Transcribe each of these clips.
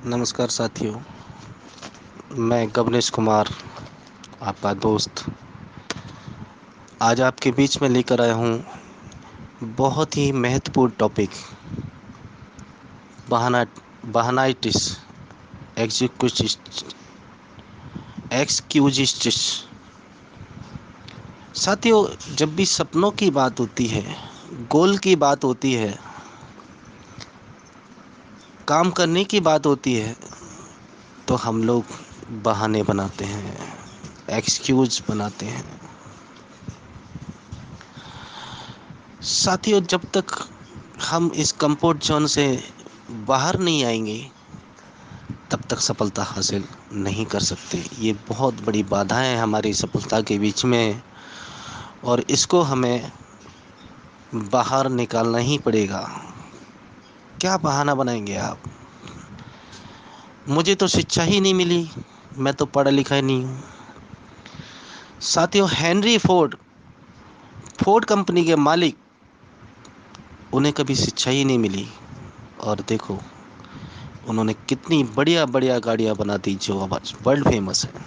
नमस्कार साथियों। मैं गगनेश कुमार, आपका दोस्त, आज आपके बीच में लेकर आया हूँ बहुत ही महत्वपूर्ण टॉपिक। बहाना बहानाइटिस एक्सक्यूजिस्टिस एक्सक्यूजिस्टिस। साथियों, जब भी सपनों की बात होती है, गोल की बात होती है, काम करने की बात होती है, तो हम लोग बहाने बनाते हैं, एक्सक्यूज बनाते हैं। साथियों, जब तक हम इस कंफर्ट जोन से बाहर नहीं आएंगे तब तक सफलता हासिल नहीं कर सकते। ये बहुत बड़ी बाधाएं हैं हमारी सफलता के बीच में, और इसको हमें बाहर निकालना ही पड़ेगा। क्या बहाना बनाएंगे आप? मुझे तो शिक्षा ही नहीं मिली, मैं तो पढ़ा लिखा ही नहीं हूँ। साथियों, हेनरी फोर्ड, फोर्ड कंपनी के मालिक, उन्हें कभी शिक्षा ही नहीं मिली, और देखो उन्होंने कितनी बढ़िया बढ़िया गाड़ियाँ बना दी जो अब वर्ल्ड फेमस है।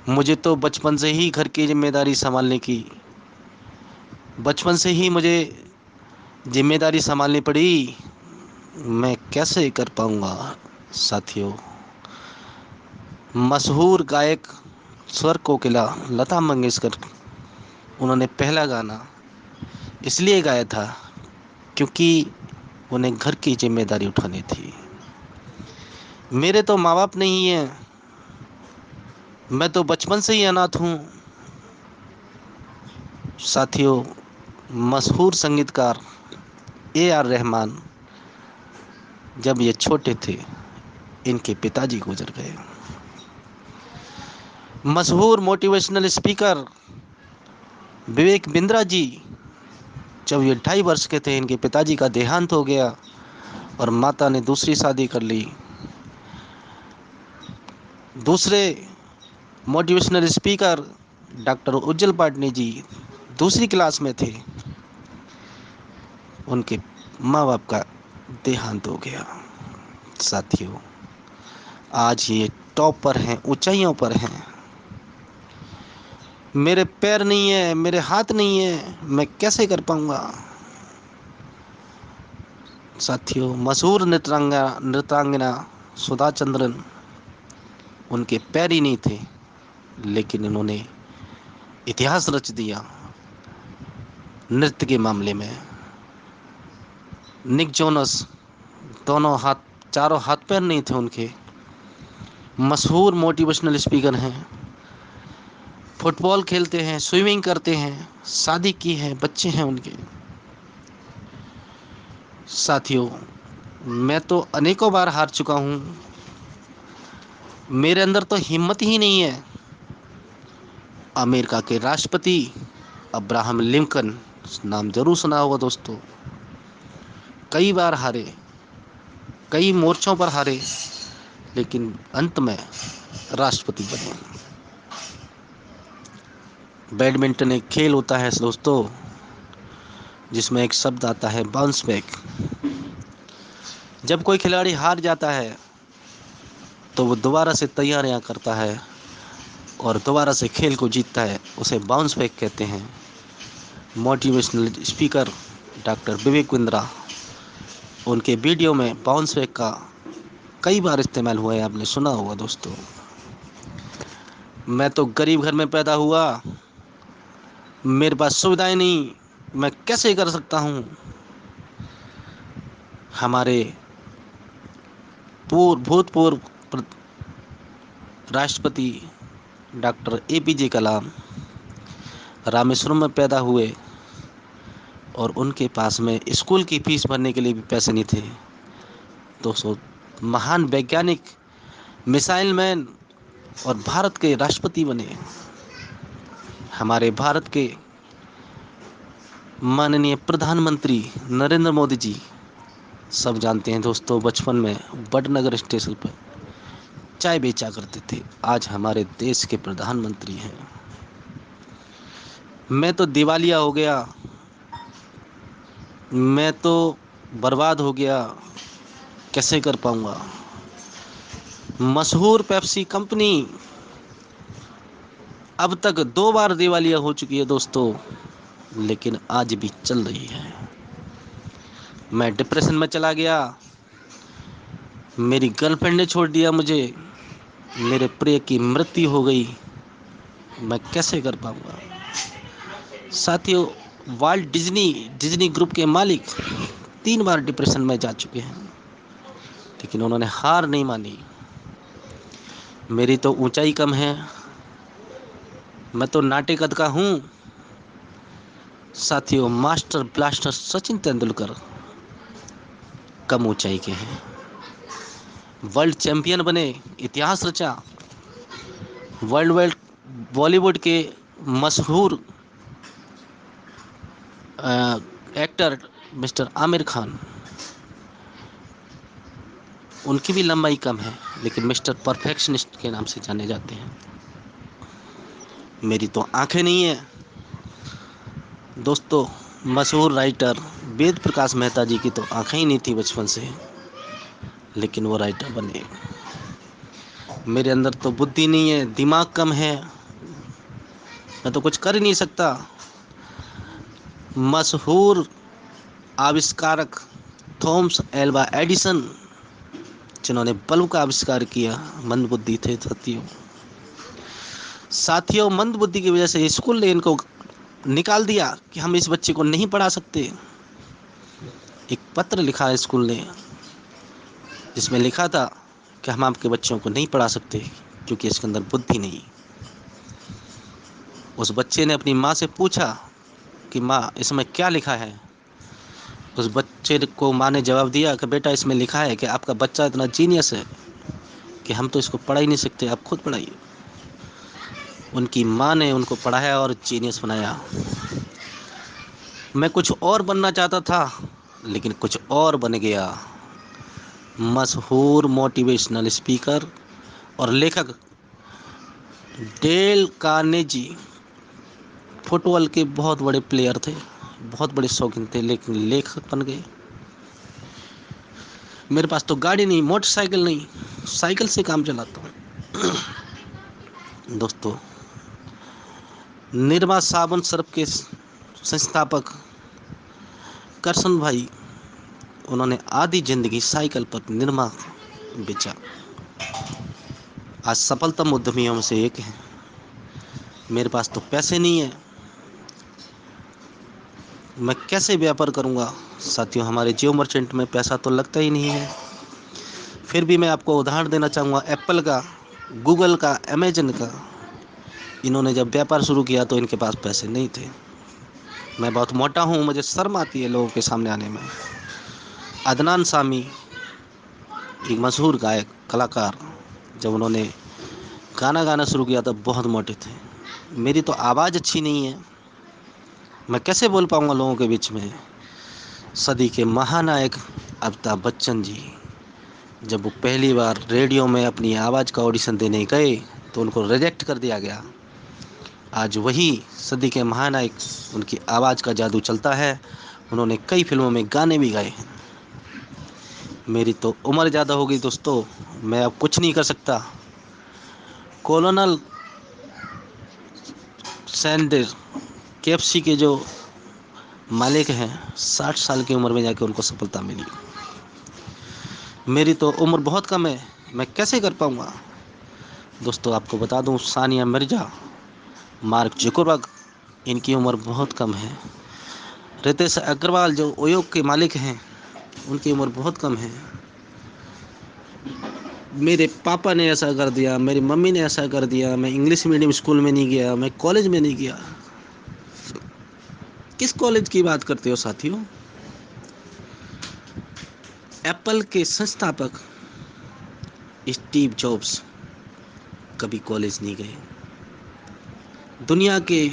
मुझे तो बचपन से ही घर की जिम्मेदारी संभालने की, बचपन से ही मुझे जिम्मेदारी संभालनी पड़ी। मैं कैसे कर पाऊंगा? साथियों, मशहूर गायक स्वर कोकिला लता मंगेशकर, उन्होंने पहला गाना इसलिए गाया था क्योंकि उन्हें घर की जिम्मेदारी उठानी थी। मेरे तो माँ बाप नहीं है, मैं तो बचपन से ही अनाथ हूँ। साथियों, मशहूर संगीतकार ए आर रहमान, जब ये छोटे थे इनके पिताजी गुजर गए। मशहूर मोटिवेशनल स्पीकर विवेक बिंद्रा जी, जब ये 2.5 वर्ष के थे इनके पिताजी का देहांत हो गया और माता ने दूसरी शादी कर ली। दूसरे मोटिवेशनल स्पीकर डॉक्टर उज्जवल पाटनी जी दूसरी क्लास में थे, उनके माँ बाप का देहांत हो गया। साथियों, आज ये टॉप पर हैं, ऊंचाइयों पर हैं। मेरे पैर नहीं है, मेरे हाथ नहीं है, मैं कैसे कर पाऊंगा? साथियों, मशहूर नृत्यांगना सुधा चंद्रन, उनके पैर ही नहीं थे, लेकिन उन्होंने इतिहास रच दिया नृत्य के मामले में। निक जोनस, दोनों हाथ, चारों हाथ पैर नहीं थे उनके, मशहूर मोटिवेशनल स्पीकर हैं, फुटबॉल खेलते हैं, स्विमिंग करते हैं, शादी की है, बच्चे हैं उनके। साथियों, मैं तो अनेकों बार हार चुका हूँ, मेरे अंदर तो हिम्मत ही नहीं है। अमेरिका के राष्ट्रपति अब्राहम लिंकन, नाम जरूर सुना होगा दोस्तों, कई बार हारे, कई मोर्चों पर हारे, लेकिन अंत में राष्ट्रपति बने। बैडमिंटन एक खेल होता है दोस्तों, जिसमें एक शब्द आता है बाउंस बैक। जब कोई खिलाड़ी हार जाता है तो वो दोबारा से तैयारियां करता है और दोबारा से खेल को जीतता है, उसे बाउंस बैक कहते हैं। Motivational speaker doctor Vivek Bindra, उनके वीडियो में बाउंस बैक का कई बार इस्तेमाल हुआ है, आपने सुना होगा दोस्तों। मैं तो गरीब घर में पैदा हुआ, मेरे पास सुविधाएं नहीं, मैं कैसे कर सकता हूँ? हमारे भूतपूर्व राष्ट्रपति डॉक्टर एपीजे कलाम रामेश्वरम में पैदा हुए और उनके पास में स्कूल की फीस भरने के लिए भी पैसे नहीं थे। दोस्तों, महान वैज्ञानिक, मिसाइल मैन और भारत के राष्ट्रपति बने। हमारे भारत के माननीय प्रधानमंत्री नरेंद्र मोदी जी, सब जानते हैं दोस्तों, बचपन में बड़नगर स्टेशन पर चाय बेचा करते थे, आज हमारे देश के प्रधानमंत्री हैं। मैं तो दिवालिया हो गया, मैं तो बर्बाद हो गया, कैसे कर पाऊंगा। मशहूर पेप्सी कंपनी अब तक 2 बार दिवालिया हो चुकी है दोस्तों, लेकिन आज भी चल रही है। मैं डिप्रेशन में चला गया, मेरी गर्लफ्रेंड ने छोड़ दिया मुझे, मेरे प्रिय की मृत्यु हो गई, मैं कैसे कर पाऊंगा। साथियों, वाल्ट डिज्नी डिज्नी ग्रुप के मालिक 3 बार डिप्रेशन में जा चुके हैं, लेकिन उन्होंने हार नहीं मानी। मेरी तो ऊंचाई कम है, मैं तो नाटे कद का हूं। साथियों, मास्टर ब्लास्टर सचिन तेंदुलकर कम ऊंचाई के हैं, वर्ल्ड चैंपियन बने, इतिहास रचा। वर्ल्ड वाइड बॉलीवुड के मशहूर एक्टर मिस्टर आमिर खान, उनकी भी लंबाई कम है, लेकिन मिस्टर परफेक्शनिस्ट के नाम से जाने जाते हैं। मेरी तो आंखें नहीं है दोस्तों। मशहूर राइटर वेद प्रकाश मेहता जी की तो आंखें ही नहीं थी बचपन से, लेकिन वो राइटर बने। मेरे अंदर तो बुद्धि नहीं है, दिमाग कम है, मैं तो कुछ कर ही नहीं सकता। मशहूर आविष्कारक थॉमस एल्वा एडिसन, जिन्होंने बल्ब का आविष्कार किया, मंद बुद्धि थे। साथियों, मंद बुद्धि की वजह से स्कूल ने इनको निकाल दिया कि हम इस बच्चे को नहीं पढ़ा सकते। एक पत्र लिखा है स्कूल ने, जिसमें लिखा था कि हम आपके बच्चों को नहीं पढ़ा सकते क्योंकि इसके अंदर बुद्धि नहीं। उस बच्चे ने अपनी माँ से पूछा कि माँ, इसमें क्या लिखा है। उस बच्चे को माँ ने जवाब दिया कि बेटा, इसमें लिखा है कि आपका बच्चा इतना जीनियस है कि हम तो इसको पढ़ा ही नहीं सकते, आप खुद पढ़ाइए। उनकी माँ ने उनको पढ़ाया और जीनियस बनाया। मैं कुछ और बनना चाहता था, लेकिन कुछ और बन गया। मशहूर मोटिवेशनल स्पीकर और लेखक डेल कार्नेजी फुटबॉल के बहुत बड़े प्लेयर थे, बहुत बड़े शौकीन थे, लेकिन लेखक बन गए। मेरे पास तो गाड़ी नहीं, मोटरसाइकिल नहीं, साइकिल से काम चलाता हूँ। दोस्तों, निरमा साबुन सर्फ के संस्थापक करसन भाई, उन्होंने आधी जिंदगी साइकिल पर निरमा बेचा। आज सफलतम उद्यमियों में से एक है। मेरे पास तो पैसे नहीं है, मैं कैसे व्यापार करूंगा। साथियों, हमारे जियो मर्चेंट में पैसा तो लगता ही नहीं है। फिर भी मैं आपको उदाहरण देना चाहूँगा एप्पल का, गूगल का, अमेजन का। इन्होंने जब व्यापार शुरू किया तो इनके पास पैसे नहीं थे। मैं बहुत मोटा हूँ, मुझे शर्म आती है लोगों के सामने आने में। अदनान सामी, एक मशहूर गायक कलाकार, जब उन्होंने गाना गाना शुरू किया तब बहुत मोटे थे। मेरी तो आवाज़ अच्छी नहीं है, मैं कैसे बोल पाऊँगा लोगों के बीच में। सदी के महानायक अमिताभ बच्चन जी, जब वो पहली बार रेडियो में अपनी आवाज़ का ऑडिशन देने गए तो उनको रिजेक्ट कर दिया गया। आज वही सदी के महानायक, उनकी आवाज़ का जादू चलता है। उन्होंने कई फिल्मों में गाने भी गाए हैं। मेरी तो उम्र ज़्यादा हो गई दोस्तों, मैं अब कुछ नहीं कर सकता। कॉलोनल सैंडर केएफसी के जो मालिक हैं, 60 साल की उम्र में जाके उनको सफलता मिली। मेरी तो उम्र बहुत कम है, मैं कैसे कर पाऊँगा। दोस्तों, आपको बता दूं, सानिया मिर्जा, मार्क जुकरबर्ग, इनकी उम्र बहुत कम है। रितेश अग्रवाल जो ओयो के मालिक हैं, उनकी उम्र बहुत कम है। मेरे पापा ने ऐसा कर दिया, मेरी मम्मी ने ऐसा कर दिया, मैं इंग्लिश मीडियम स्कूल में नहीं गया, मैं कॉलेज में नहीं गया। किस कॉलेज की बात करते हो साथियों। एप्पल के संस्थापक स्टीव जॉब्स कभी कॉलेज नहीं गए। दुनिया के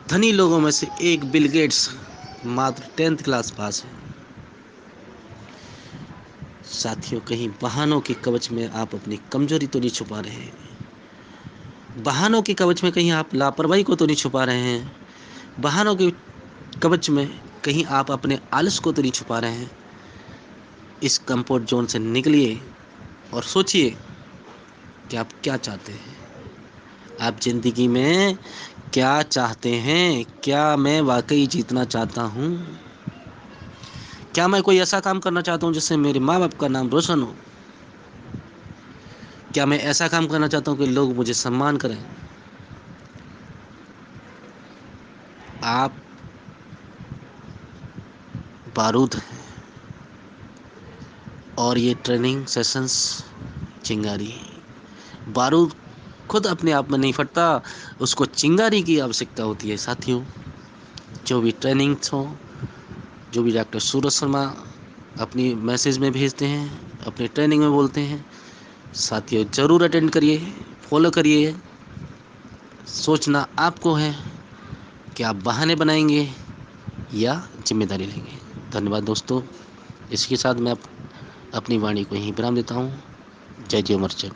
धनी लोगों में से एक बिल गेट्स मात्र 10th क्लास पास है। साथियों, कहीं बहानों के कवच में आप अपनी कमजोरी तो नहीं छुपा रहे हैं। बहानों के कवच में कहीं आप लापरवाही को तो नहीं छुपा रहे हैं। बहानों के कवच में कहीं आप अपने आलस को तो नहीं छुपा रहे हैं। इस कंफर्ट जोन से निकलिए और सोचिए कि आप क्या चाहते हैं। आप ज़िंदगी में क्या चाहते हैं? क्या मैं वाकई जीतना चाहता हूँ? क्या मैं कोई ऐसा काम करना चाहता हूँ जिससे मेरे माँ बाप का नाम रोशन हो? क्या मैं ऐसा काम करना चाहता हूँ कि लोग मुझे सम्मान करें? आप बारूद हैं और ये ट्रेनिंग सेशंस चिंगारी है। बारूद खुद अपने आप में नहीं फटता, उसको चिंगारी की आवश्यकता होती है। साथियों, जो भी ट्रेनिंग्स हो, जो भी डॉक्टर सूरज शर्मा अपनी मैसेज में भेजते हैं, अपनी ट्रेनिंग में बोलते हैं, साथियों ज़रूर अटेंड करिए, फॉलो करिए। सोचना आपको है कि आप बहाने बनाएंगे या जिम्मेदारी लेंगे। धन्यवाद दोस्तों। इसके साथ मैं अपनी वाणी को यहीं विराम देता हूँ। जय जय अमर।